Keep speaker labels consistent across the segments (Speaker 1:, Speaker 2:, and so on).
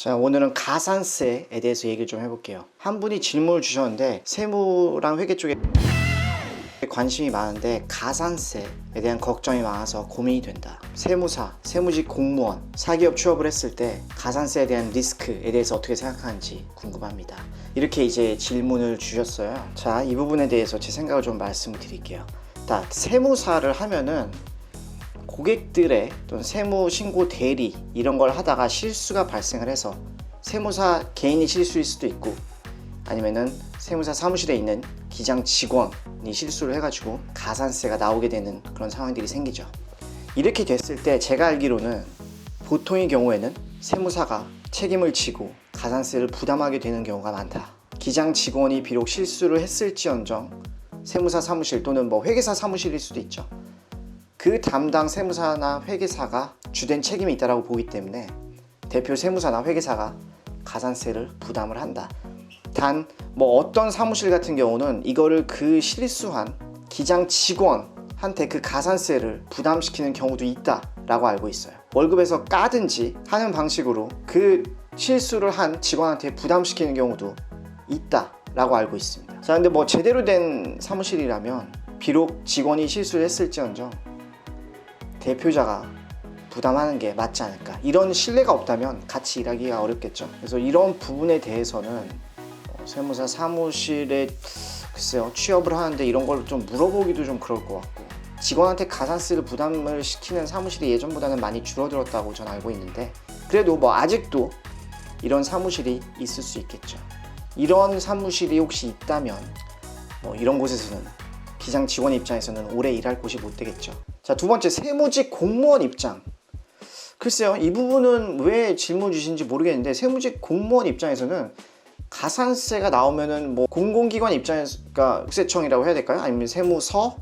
Speaker 1: 자, 오늘은 가산세에 대해서 얘기를 좀 해볼게요. 한 분이 질문을 주셨는데 세무랑 회계 쪽에 관심이 많은데 가산세에 대한 걱정이 많아서 고민이 된다. 세무사, 세무직 공무원, 사기업 취업을 했을 때 가산세에 대한 리스크에 대해서 어떻게 생각하는지 궁금합니다. 이렇게 이제 질문을 주셨어요. 자, 이 부분에 대해서 제 생각을 좀 말씀을 드릴게요. 자, 세무사를 하면은 고객들의 또는 세무 신고 대리 이런 걸 하다가 실수가 발생을 해서 세무사 개인이 실수일 수도 있고 아니면은 세무사 사무실에 있는 기장 직원이 실수를 해가지고 가산세가 나오게 되는 그런 상황들이 생기죠. 이렇게 됐을 때 제가 알기로는 보통의 경우에는 세무사가 책임을 지고 가산세를 부담하게 되는 경우가 많다. 기장 직원이 비록 실수를 했을지언정 세무사 사무실 또는 뭐 회계사 사무실일 수도 있죠. 그 담당 세무사나 회계사가 주된 책임이 있다고 보기 때문에 대표 세무사나 회계사가 가산세를 부담을 한다. 단 뭐 어떤 사무실 같은 경우는 이거를 그 실수한 기장 직원한테 그 가산세를 부담시키는 경우도 있다라고 알고 있어요. 월급에서 까든지 하는 방식으로 그 실수를 한 직원한테 부담시키는 경우도 있다라고 알고 있습니다. 자, 근데 뭐 제대로 된 사무실이라면 비록 직원이 실수를 했을지언정 대표자가 부담하는 게 맞지 않을까. 이런 신뢰가 없다면 같이 일하기가 어렵겠죠. 그래서 이런 부분에 대해서는 세무사 사무실에 글쎄요 취업을 하는데 이런 걸 좀 물어보기도 좀 그럴 것 같고, 직원한테 가산세를 부담을 시키는 사무실이 예전보다는 많이 줄어들었다고 전 알고 있는데 그래도 뭐 아직도 이런 사무실이 있을 수 있겠죠. 이런 사무실이 혹시 있다면 뭐 이런 곳에서는 기장 직원 입장에서는 오래 일할 곳이 못 되겠죠. 자, 두 번째, 세무직 공무원 입장. 글쎄요, 이 부분은 왜 질문 주신지 모르겠는데 세무직 공무원 입장에서는 가산세가 나오면은 뭐 공공기관 입장에서, 그러니까 국세청이라고 해야 될까요? 아니면 세무서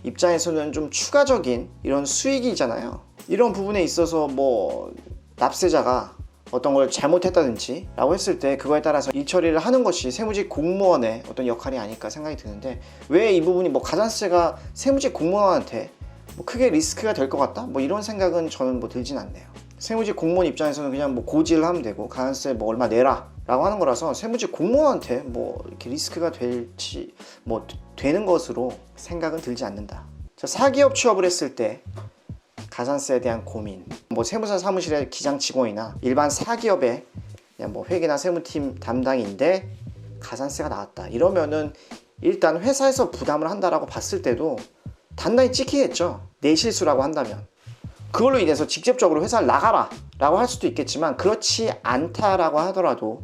Speaker 1: 입장에서는 좀 추가적인 이런 수익이잖아요. 이런 부분에 있어서 뭐 납세자가 어떤 걸 잘못했다든지 라고 했을 때 그거에 따라서 일 처리를 하는 것이 세무직 공무원의 어떤 역할이 아닐까 생각이 드는데, 왜 이 부분이 뭐 가산세가 세무직 공무원한테 뭐 크게 리스크가 될 것 같다? 뭐 이런 생각은 저는 뭐 들진 않네요. 세무직 공무원 입장에서는 그냥 뭐 고지를 하면 되고 가산세 뭐 얼마 내라 라고 하는 거라서 세무직 공무원한테 뭐 이렇게 리스크가 될지 뭐 되는 것으로 생각은 들지 않는다. 자, 사기업 취업을 했을 때 가산세에 대한 고민, 뭐 세무사 사무실의 기장 직원이나 일반 사기업의 그냥 뭐 회계나 세무팀 담당인데 가산세가 나왔다 이러면은 일단 회사에서 부담을 한다라고 봤을 때도 단단히 찍히겠죠. 내 실수라고 한다면 그걸로 인해서 직접적으로 회사를 나가라 라고 할 수도 있겠지만, 그렇지 않다라고 하더라도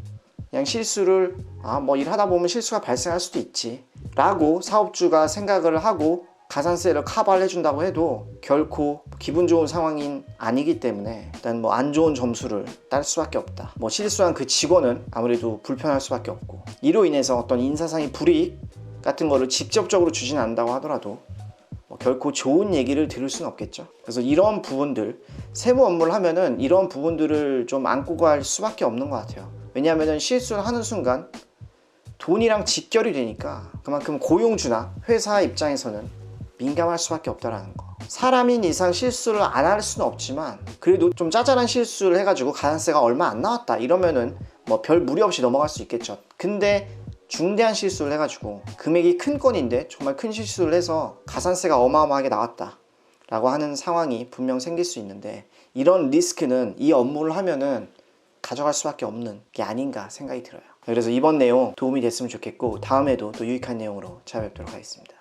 Speaker 1: 그냥 실수를 뭐 일하다 보면 실수가 발생할 수도 있지 라고 사업주가 생각을 하고 가산세를 커버를 해준다고 해도 결코 기분 좋은 상황이 아니기 때문에 일단 뭐 안 좋은 점수를 딸 수밖에 없다. 뭐 실수한 그 직원은 아무래도 불편할 수밖에 없고, 이로 인해서 어떤 인사상의 불이익 같은 거를 직접적으로 주진 않는다고 하더라도 뭐 결코 좋은 얘기를 들을 수는 없겠죠. 그래서 이런 부분들, 세무 업무를 하면은 이런 부분들을 좀 안고 갈 수밖에 없는 것 같아요. 왜냐하면 실수를 하는 순간 돈이랑 직결이 되니까 그만큼 고용주나 회사 입장에서는 민감할 수밖에 없다라는 거. 사람인 이상 실수를 안 할 수는 없지만 그래도 좀 짜잘한 실수를 해가지고 가산세가 얼마 안 나왔다 이러면은 뭐 별 무리 없이 넘어갈 수 있겠죠. 근데 중대한 실수를 해가지고 금액이 큰 건인데 정말 큰 실수를 해서 가산세가 어마어마하게 나왔다 라고 하는 상황이 분명 생길 수 있는데, 이런 리스크는 이 업무를 하면은 가져갈 수밖에 없는 게 아닌가 생각이 들어요. 그래서 이번 내용 도움이 됐으면 좋겠고 다음에도 또 유익한 내용으로 찾아뵙도록 하겠습니다.